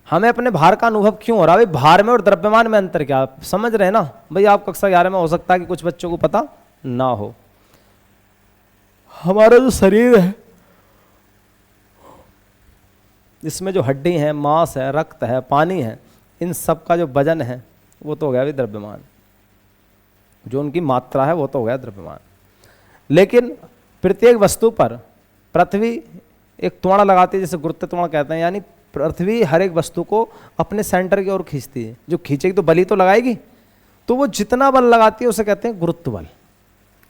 हमें अपने भार का अनुभव क्यों हो रहा है भाई, भार में और द्रव्यमान में अंतर क्या, समझ रहे हैं ना भाई। आप कक्षा 11 में हो सकता है कि कुछ बच्चों को पता ना हो, हमारा जो शरीर है इसमें जो हड्डी है, मांस है, रक्त है, पानी है, इन सब का जो वजन है वो तो हो गया भी द्रव्यमान, जो उनकी मात्रा है वो तो हो गया द्रव्यमान। लेकिन प्रत्येक वस्तु पर पृथ्वी एक त्वरण लगाती है, जैसे गुरुत्व त्वरण कहते हैं, यानी पृथ्वी हर एक वस्तु को अपने सेंटर की ओर खींचती है, जो खींचेगी तो बल ही तो लगाएगी, तो वो जितना बल लगाती है उसे कहते हैं गुरुत्व बल।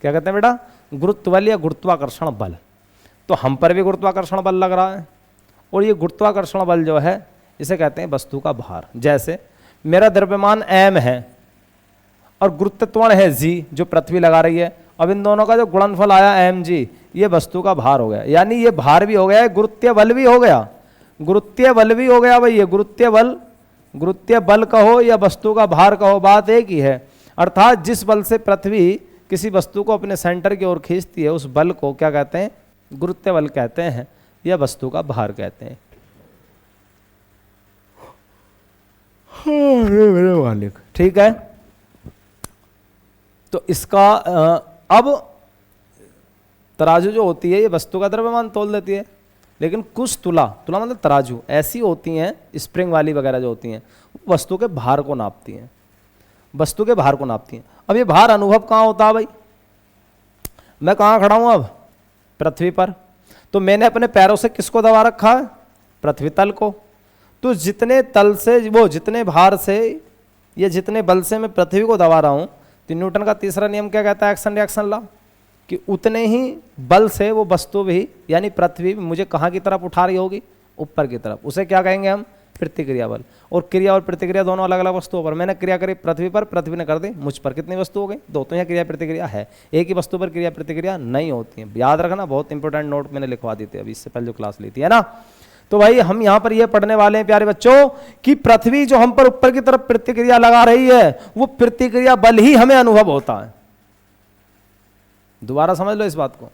क्या कहते हैं बेटा, गुरुत्व बल या गुरुत्वाकर्षण बल। तो हम पर भी गुरुत्वाकर्षण बल लग रहा है, और ये गुरुत्वाकर्षण बल जो है इसे कहते हैं वस्तु का भार। जैसे मेरा द्रव्यमान m है और गुरुत्व त्वरण है g जो पृथ्वी लगा रही है, अब इन दोनों का जो गुणनफल आया mg, ये वस्तु का भार हो गया, यानी ये भार भी हो गया, गुरुत्वीय बल भी हो गया, गुरुत्वीय बल भी हो गया भाई, ये गुरुत्वीय बल कहो या वस्तु का भार कहो, बात एक ही है। अर्थात जिस बल से पृथ्वी किसी वस्तु को अपने सेंटर की ओर खींचती है उस बल को क्या कहते हैं, गुरुत्वीय बल कहते हैं, या वस्तु का भार कहते हैं। मालिक ठीक है, तो इसका अब तराजू जो होती है ये वस्तु का द्रव्यमान तोल देती है, लेकिन कुछ तुला मतलब तराजू ऐसी होती हैं, स्प्रिंग वाली वगैरह जो होती हैं, वस्तु के भार को नापती हैं, वस्तु के भार को नापती हैं। अब ये भार अनुभव कहाँ होता है भाई, मैं कहाँ खड़ा हूँ अब, पृथ्वी पर, तो मैंने अपने पैरों से किसको दबा रखा है, पृथ्वी तल को। तो जितने तल से वो जितने भार से या जितने बल से मैं पृथ्वी को दबा रहा हूँ, तो न्यूटन का तीसरा नियम क्या कहता है, एक्शन रिएक्शन लॉ, कि उतने ही बल से वो वस्तु भी यानी पृथ्वी मुझे कहाँ की तरफ उठा रही होगी, ऊपर की तरफ, उसे क्या कहेंगे हम, प्रतिक्रिया बल। और क्रिया और प्रतिक्रिया दोनों अलग अलग वस्तुओं पर, मैंने क्रिया करी पृथ्वी पर, पृथ्वी ने कर दी मुझ पर, कितनी वस्तु हो गई, दो, तो यहाँ क्रिया प्रतिक्रिया है, एक ही वस्तु पर क्रिया प्रतिक्रिया नहीं होती है, याद रखना, बहुत इंपॉर्टेंट नोट मैंने लिखवा दी थी अभी इससे पहले जो क्लास ली थी, है ना। तो भाई हम यहाँ पर ये पढ़ने वाले हैं प्यारे बच्चों कि पृथ्वी जो हम पर ऊपर की तरफ प्रतिक्रिया लगा रही है वो प्रतिक्रिया बल ही हमें अनुभव होता है। दोबारा समझ लो इस बात को,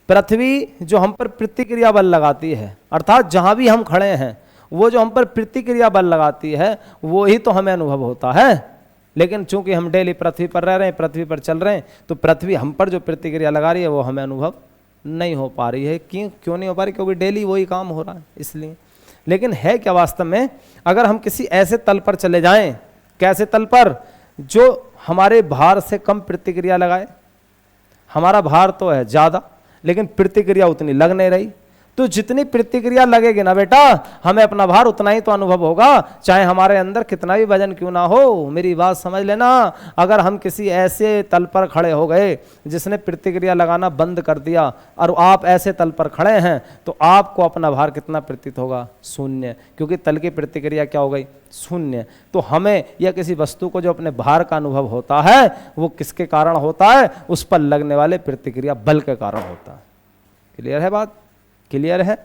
पृथ्वी जो हम पर प्रतिक्रिया बल लगाती है, अर्थात जहां भी हम खड़े हैं वो जो हम पर प्रतिक्रिया बल लगाती है वो ही तो हमें अनुभव होता है। लेकिन चूंकि हम डेली पृथ्वी पर रह रहे हैं, पृथ्वी पर चल रहे हैं, तो पृथ्वी हम पर जो प्रतिक्रिया लगा रही है वो हमें अनुभव नहीं हो पा रही है। क्यों नहीं हो पा रही, क्योंकि डेली वही काम हो रहा है इसलिए। लेकिन है क्या वास्तव में, अगर हम किसी ऐसे तल पर चले जाएं, कैसे तल पर, जो हमारे भार से कम प्रतिक्रिया लगाए, हमारा भार तो है ज़्यादा लेकिन प्रतिक्रिया उतनी लग नहीं रही, तो जितनी प्रतिक्रिया लगेगी ना बेटा हमें अपना भार उतना ही तो अनुभव होगा, चाहे हमारे अंदर कितना भी वजन क्यों ना हो। मेरी बात समझ लेना, अगर हम किसी ऐसे तल पर खड़े हो गए जिसने प्रतिक्रिया लगाना बंद कर दिया और आप ऐसे तल पर खड़े हैं तो आपको अपना भार कितना प्रतीत होगा, शून्य, क्योंकि तल की प्रतिक्रिया क्या हो गई, शून्य। तो हमें या किसी वस्तु को जो अपने भार का अनुभव होता है वो किसके कारण होता है, उस पर लगने वाले प्रतिक्रिया बल के कारण होता है। क्लियर है बात, क्लियर है,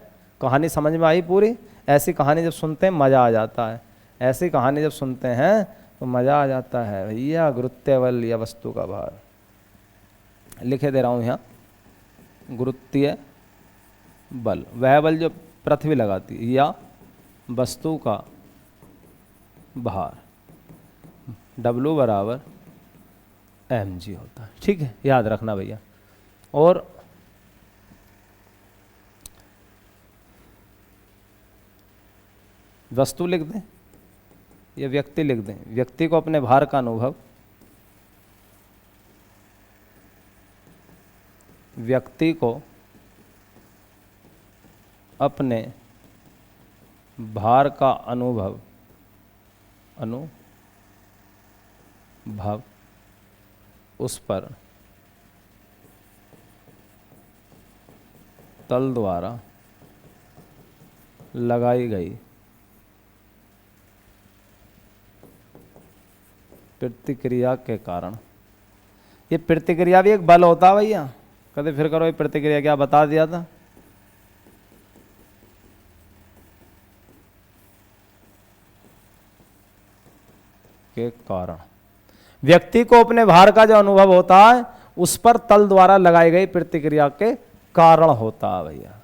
कहानी समझ में आई पूरी। ऐसी कहानी जब सुनते हैं मज़ा आ जाता है, ऐसी कहानी जब सुनते हैं तो मज़ा आ जाता है भैया। गुरुत्वीय बल या वस्तु का भार लिखे दे रहा हूँ यहाँ, गुरुत्वीय बल वह बल जो पृथ्वी लगाती है या वस्तु का भार, W बराबर mg होता है, ठीक है, याद रखना भैया। और वस्तु लिख दें, ये व्यक्ति लिख दें, व्यक्ति को अपने भार का अनुभव, व्यक्ति को अपने भार का अनुभव उस पर तल द्वारा लगाई गई प्रतिक्रिया के कारण। ये प्रतिक्रिया भी एक बल होता है भैया। कहते फिर करो, ये प्रतिक्रिया क्या बता दिया था? के कारण। व्यक्ति को अपने भार का जो अनुभव होता है उस पर तल द्वारा लगाई गई प्रतिक्रिया के कारण होता है भैया।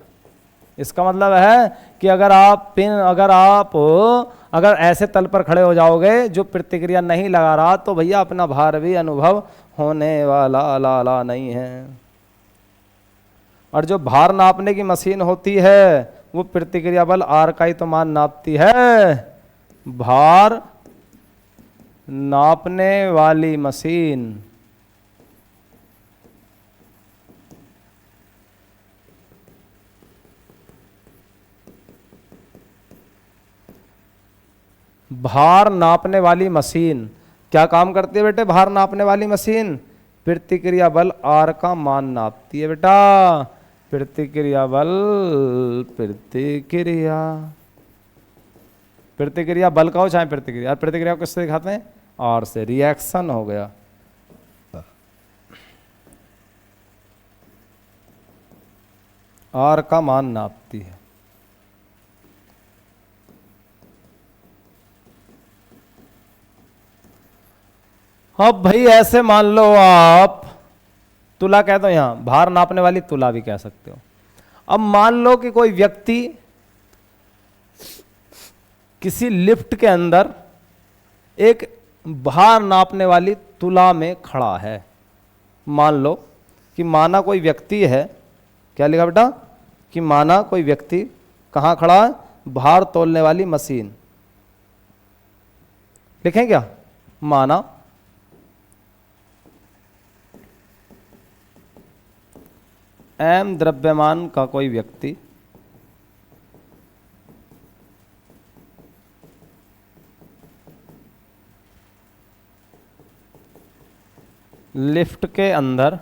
इसका मतलब है कि अगर ऐसे तल पर खड़े हो जाओगे जो प्रतिक्रिया नहीं लगा रहा, तो भैया अपना भार भी अनुभव होने वाला नहीं है। और जो भार नापने की मशीन होती है वो प्रतिक्रिया बल आर का ही तो मान नापती है। भार नापने वाली मशीन क्या काम करती है बेटे? भार नापने वाली मशीन प्रतिक्रिया बल आर का मान नापती है बेटा। प्रतिक्रिया बल का हो चाहे प्रतिक्रिया को किससे दिखाते हैं? आर से। रिएक्शन हो गया। आर का मान नापती है। अब भाई ऐसे मान लो आप तुला कह दो, यहां भार नापने वाली तुला भी कह सकते हो। अब मान लो कि कोई व्यक्ति किसी लिफ्ट के अंदर एक भार नापने वाली तुला में खड़ा है। मान लो कि माना कोई व्यक्ति है, क्या लिखा बेटा? कि माना कोई व्यक्ति कहां खड़ा है? भार तोलने वाली मशीन। लिखें क्या? माना एम द्रव्यमान का कोई व्यक्ति लिफ्ट के अंदर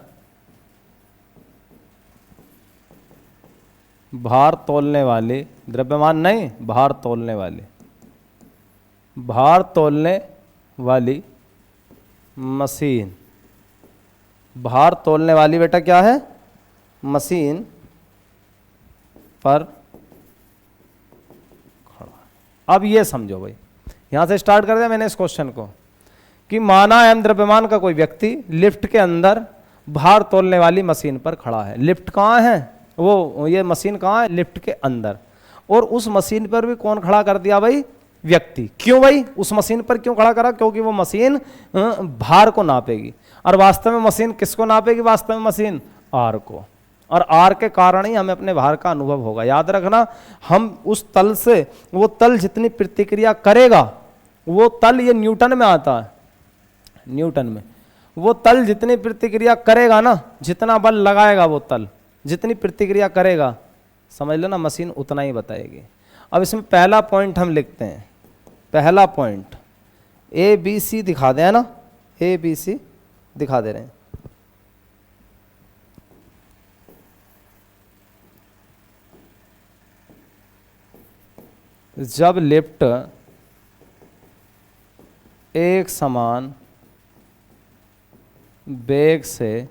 भार तोलने वाले, द्रव्यमान नहीं, भार तोलने वाली मशीन। भार तोलने वाली बेटा क्या है? मशीन पर खड़ा। अब ये समझो भाई, यहां से स्टार्ट कर दिया मैंने इस क्वेश्चन को कि माना एम द्रव्यमान का कोई व्यक्ति लिफ्ट के अंदर भार तोलने वाली मशीन पर खड़ा है। लिफ्ट कहाँ है? ये मशीन कहाँ है? लिफ्ट के अंदर। और उस मशीन पर भी कौन खड़ा कर दिया भाई? व्यक्ति। क्यों भाई? उस मशीन पर क्यों खड़ा करा? क्योंकि वो मशीन भार को नापेगी। और वास्तव में मशीन किसको नापेगी? वास्तव में मशीन आर को। और आर के कारण ही हमें अपने भार का अनुभव होगा। याद रखना, हम उस तल से, वो तल जितनी प्रतिक्रिया करेगा, वो तल, ये न्यूटन में आता है, न्यूटन में वो तल जितनी प्रतिक्रिया करेगा ना, जितना बल लगाएगा वो तल, जितनी प्रतिक्रिया करेगा, समझ लो ना, मशीन उतना ही बताएगी। अब इसमें पहला पॉइंट हम लिखते हैं। पहला पॉइंट ए बी सी दिखा दें, है ना? ए बी सी दिखा दे रहे हैं। जब लिफ्ट एक समान वेग से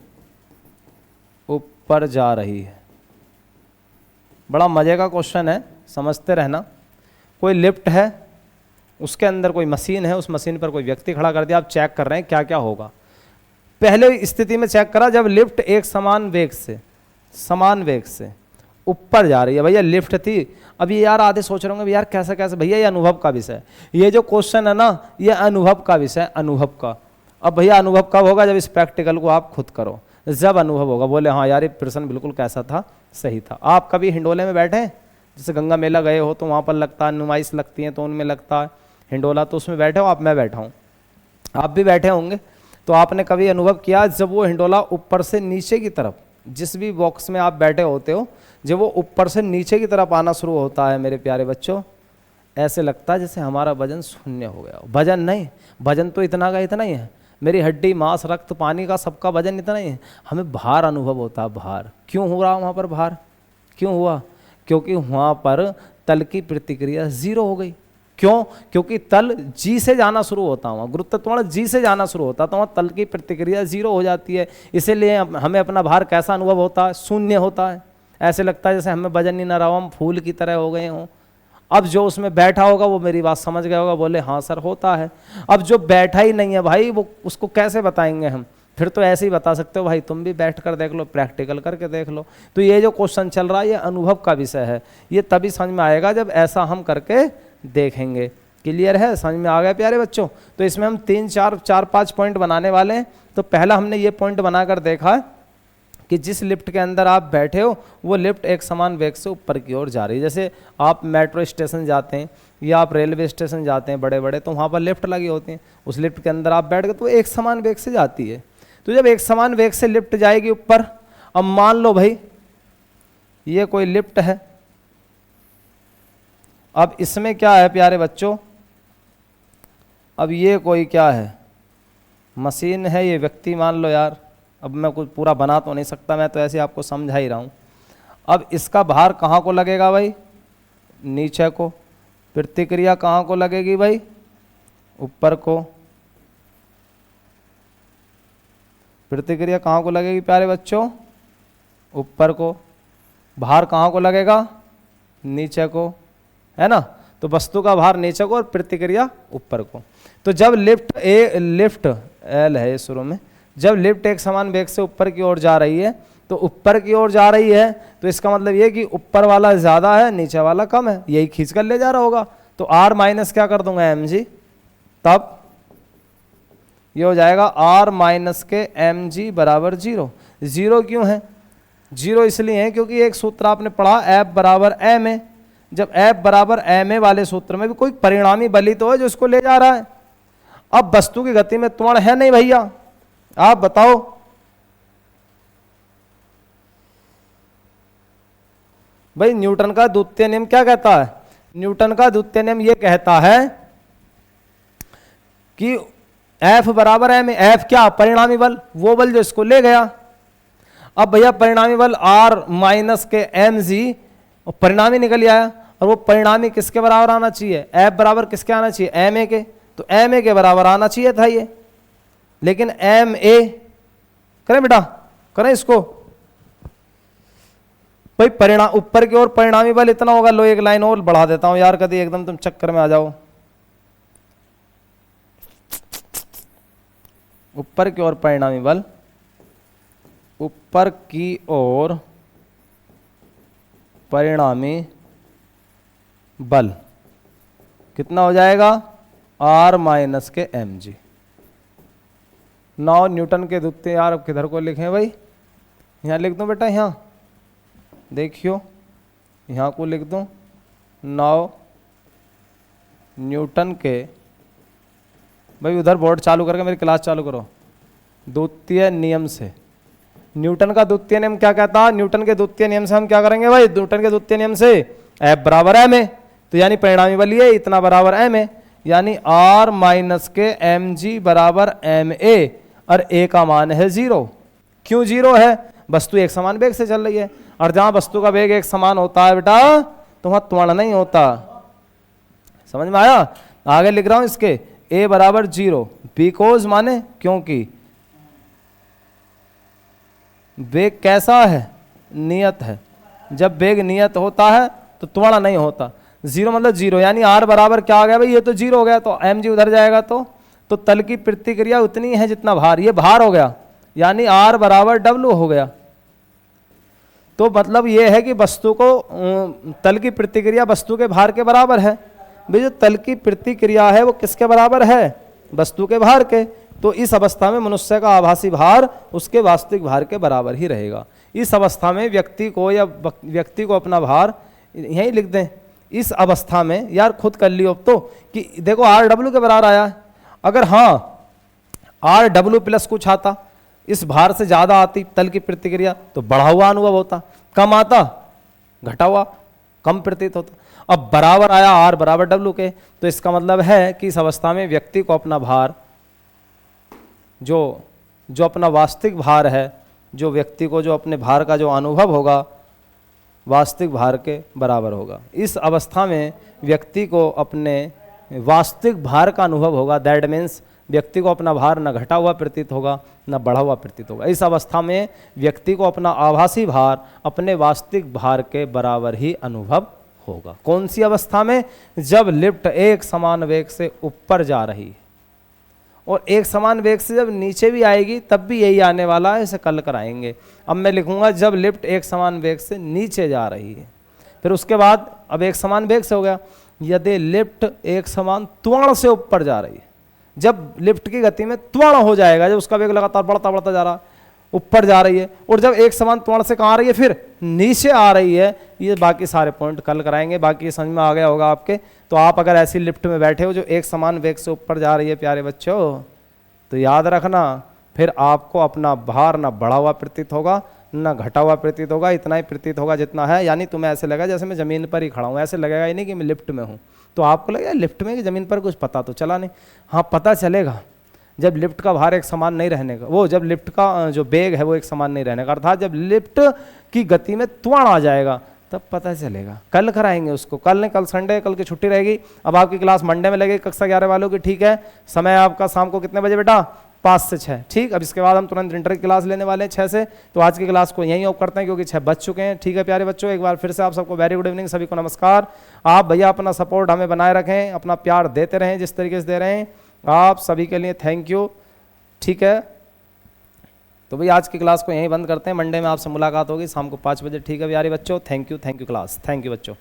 ऊपर जा रही है। बड़ा मजे का क्वेश्चन है, समझते रहना। कोई लिफ्ट है, उसके अंदर कोई मशीन है, उस मशीन पर कोई व्यक्ति खड़ा कर दिया। आप चेक कर रहे हैं क्या क्या होगा। पहले स्थिति में चेक करा जब लिफ्ट एक समान वेग से ऊपर जा रही है। भैया लिफ्ट थी। अभी यार आधे सोच रहे होंगे यार कैसे कैसे, भैया ये अनुभव का विषय, ये जो क्वेश्चन है ना, ये अनुभव का विषय, अनुभव का। अब भैया अनुभव कब होगा? जब इस प्रैक्टिकल को आप खुद करो, जब अनुभव होगा। बोले हाँ यार ये प्रश्न बिल्कुल कैसा था, सही था। आप कभी हिंडोले में बैठे, जैसे गंगा मेला गए हो तो वहाँ पर लगता है, नुमाइश लगती है तो उनमें लगता है, हिंडोला तो उसमें बैठे हो आप, मैं बैठा हूँ, आप भी बैठे होंगे। तो आपने कभी अनुभव किया जब वो हिंडोला ऊपर से नीचे की तरफ, जिस भी बॉक्स में आप बैठे होते हो, जब वो ऊपर से नीचे की तरफ आना शुरू होता है मेरे प्यारे बच्चों, ऐसे लगता है जैसे हमारा वजन शून्य हो गया हो। वजन नहीं, वजन तो इतना का इतना ही है, मेरी हड्डी मांस रक्त पानी का सबका वजन इतना ही है, हमें भार अनुभव होता है। भार क्यों हो रहा वहाँ पर, भार क्यों हुआ? क्योंकि वहाँ पर तल की प्रतिक्रिया जीरो हो गई। क्यों? क्योंकि तल जी से जाना शुरू होता है, गुरुत्वाकर्षण जी से जाना शुरू होता है, तो वहाँ तल की प्रतिक्रिया जीरो हो जाती है। इसीलिए हमें अपना भार कैसा अनुभव होता है? शून्य होता है। ऐसे लगता है जैसे हमें वजन ही ना रहा, हम फूल की तरह हो गए हों। अब जो उसमें बैठा होगा वो मेरी बात समझ गया होगा, बोले हाँ सर होता है। अब जो बैठा ही नहीं है भाई, वो उसको कैसे बताएंगे हम? फिर तो ऐसे ही बता सकते हो भाई तुम भी बैठ कर देख लो, प्रैक्टिकल करके देख लो। तो ये जो क्वेश्चन चल रहा है ये अनुभव का विषय है, ये तभी समझ में आएगा जब ऐसा हम करके देखेंगे। क्लियर है? समझ में आ गया प्यारे बच्चों? तो इसमें हम 3-4-5 पॉइंट बनाने वाले हैं। तो पहला हमने ये पॉइंट बनाकर देखा है कि जिस लिफ्ट के अंदर आप बैठे हो वो लिफ्ट एक समान वेग से ऊपर की ओर जा रही है। जैसे आप मेट्रो स्टेशन जाते हैं या आप रेलवे स्टेशन जाते हैं बड़े बड़े, तो वहाँ पर लिफ्ट लगी होती हैं, उस लिफ्ट के अंदर आप बैठ गए तो एक समान वेग से जाती है। तो जब एक समान वेग से लिफ्ट जाएगी ऊपर, अब मान लो भाई ये कोई लिफ्ट है, अब इसमें क्या है प्यारे बच्चों, अब ये कोई क्या है, मशीन है, ये व्यक्ति मान लो यार, अब मैं कुछ पूरा बना तो नहीं सकता, मैं तो ऐसे आपको समझा ही रहा हूँ। अब इसका भार कहाँ को लगेगा भाई? नीचे को। प्रतिक्रिया कहाँ को लगेगी भाई? ऊपर को। प्रतिक्रिया कहाँ को लगेगी प्यारे बच्चों? ऊपर को। भार कहाँ को लगेगा? नीचे को, है ना? तो वस्तु का भार नीचे को और प्रतिक्रिया ऊपर को। तो जब लिफ्ट एल है शुरू में, जब लिफ्ट एक समान वेग से ऊपर की ओर जा रही है, तो ऊपर की ओर जा रही है तो इसका मतलब ये कि ऊपर वाला ज़्यादा है नीचे वाला कम है, यही खींच कर ले जा रहा होगा। तो आर माइनस क्या कर दूंगा एम जी, तब ये हो जाएगा आर माइनस के एम जी बराबर जीरो। जीरो क्यों है? जीरो इसलिए है क्योंकि एक सूत्र आपने पढ़ा एफ बराबर एम ए। जब एफ बराबर एम ए वाले सूत्र में भी कोई परिणामी बल ही तो है जो इसको ले जा रहा है। अब वस्तु की गति में त्वरण है नहीं भैया, आप बताओ। भाई न्यूटन का द्वितीय नियम क्या कहता है? न्यूटन का द्वितीय नियम यह कहता है कि एफ बराबर एम ए। एफ क्या? परिणामी बल, वो बल जो इसको ले गया। अब भैया परिणामी बल आर माइनस के एम जी, और परिणामी निकल आया, और वो परिणामी किसके बराबर आना चाहिए? एफ बराबर किसके आना चाहिए? एम ए के। तो एम ए के बराबर आना चाहिए था ये, लेकिन एम ए करें बेटा, करें इसको। भाई परिणाम ऊपर की ओर परिणामी बल इतना होगा। लो एक लाइन और बढ़ा देता हूं यार, कभी एकदम तुम चक्कर में आ जाओ। ऊपर की ओर परिणामी बल, ऊपर की ओर परिणामी बल कितना हो जाएगा? आर माइनस के एम जी। नौ न्यूटन के द्वितीय, यार अब किधर को लिखें भाई? यहाँ लिख दूं बेटा, यहाँ देखियो, यहाँ को लिख दूं। 9 न्यूटन के, भाई उधर बोर्ड चालू करके मेरी क्लास चालू करो। द्वितीय नियम से, न्यूटन का द्वितीय नियम क्या कहता है? न्यूटन के द्वितीय नियम से हम क्या करेंगे भाई? न्यूटन के द्वितीय नियम से एफ बराबर एम ए, तो यानी परिणामी बल ये इतना बराबर एम ए, यानी आर माइनस के एम जी बराबर एम ए, और ए का मान है जीरो। क्यों जीरो है? वस्तु एक समान वेग से चल रही है, और जहां वस्तु का वेग एक समान होता है बेटा तो वहां त्वरण नहीं होता। समझ में आया? आगे लिख रहा हूं इसके, ए बराबर जीरो, बिकॉज माने क्योंकि वेग कैसा है? नियत है। जब वेग नियत होता है तो त्वरण नहीं होता। जीरो मतलब जीरो, यानी आर बराबर क्या आ गया भाई? ये तो जीरो हो गया, तो एम जी उधर जाएगा तो तल की प्रतिक्रिया उतनी है जितना भार, ये भार हो गया, यानी आर बराबर डब्ल्यू हो गया। तो मतलब ये है कि वस्तु को तल की प्रतिक्रिया वस्तु के भार के बराबर है। भाई जो तल की प्रतिक्रिया है वो किसके बराबर है? वस्तु के भार के। तो इस अवस्था में मनुष्य का आभासी भार उसके वास्तविक भार के बराबर ही रहेगा। इस अवस्था में व्यक्ति को अपना भार यहीं लिख दें, इस अवस्था में यार खुद कर लियो अब तो कि देखो आर डब्ल्यू के बराबर आया है, अगर हाँ आर डब्ल्यू प्लस कुछ आता, इस भार से ज्यादा आती तल की प्रतिक्रिया तो बढ़ा हुआ अनुभव होता, कम आता घटा हुआ कम प्रतीत होता। अब बराबर आया आर बराबर डब्ल्यू के, तो इसका मतलब है कि इस अवस्था में व्यक्ति को अपना भार जो अपना वास्तविक भार है, जो व्यक्ति को जो अपने भार का जो अनुभव होगा वास्तविक भार के बराबर होगा। इस अवस्था में व्यक्ति को अपने वास्तविक भार का अनुभव होगा, दैट मीन्स व्यक्ति को अपना भार न घटा हुआ प्रतीत होगा न बढ़ा हुआ प्रतीत होगा। इस अवस्था में व्यक्ति को अपना आभासी भार अपने वास्तविक भार के बराबर ही अनुभव होगा। कौन सी अवस्था में? जब लिफ्ट एक समान वेग से ऊपर जा रही है और एक समान वेग से जब नीचे भी आएगी तब भी यही आने वाला है, इसे कल कराएंगे। अब मैं लिखूंगा जब लिफ्ट एक समान वेग से नीचे जा रही है, फिर उसके बाद अब एक समान वेग से हो गया, यदि लिफ्ट एक समान त्वरण से ऊपर जा रही है, जब लिफ्ट की गति में त्वरण हो जाएगा, जब उसका वेग लगातार बढ़ता बढ़ता जा रहा है, ऊपर जा रही है, और जब एक समान त्वरण से कहाँ आ रही है फिर नीचे आ रही है, ये बाकी सारे पॉइंट कल कराएंगे। बाकी ये समझ में आ गया होगा आपके। तो आप अगर ऐसी लिफ्ट में बैठे हो जो एक समान वेग से ऊपर जा रही है प्यारे बच्चों, तो याद रखना फिर आपको अपना भार ना बढ़ा हुआ प्रतीत होगा ना घटा हुआ प्रतीत होगा, इतना ही प्रतीत होगा जितना है। यानी तुम्हें ऐसे लगेगा जैसे मैं ज़मीन पर ही खड़ा हूँ, ऐसे लगेगा ही नहीं कि मैं लिफ्ट में हूँ। तो आपको लगेगा लिफ्ट में कि ज़मीन पर कुछ पता तो चला नहीं। हाँ पता चलेगा जब लिफ्ट का भार एक समान नहीं रहने का, वो जब लिफ्ट का जो वेग है वो एक समान नहीं रहने का, अर्थात जब लिफ्ट की गति में त्वरण आ जाएगा तब पता चलेगा। कल कराएंगे उसको, कल नहीं, कल संडे, कल की छुट्टी रहेगी। अब आपकी क्लास मंडे में लगेगी कक्षा 11 वालों की, ठीक है। समय आपका शाम को कितने बजे बेटा? 5 से 6, ठीक। अब इसके बाद हम तुरंत इंटर की क्लास लेने वाले हैं 6 से। तो आज की क्लास को यहीं ऑफ करते हैं क्योंकि 6 बज चुके हैं, ठीक है प्यारे बच्चों। एक बार फिर से आप सबको वेरी गुड इवनिंग, सभी को नमस्कार। आप भैया अपना सपोर्ट हमें बनाए रखें, अपना प्यार देते रहें जिस तरीके से दे रहे हैं, आप सभी के लिए थैंक यू, ठीक है। तो भाई आज की क्लास को यहीं बंद करते हैं, मंडे में आपसे मुलाकात होगी शाम को 5 बजे, ठीक है प्यारे बच्चों। Thank you class, thank you बच्चों।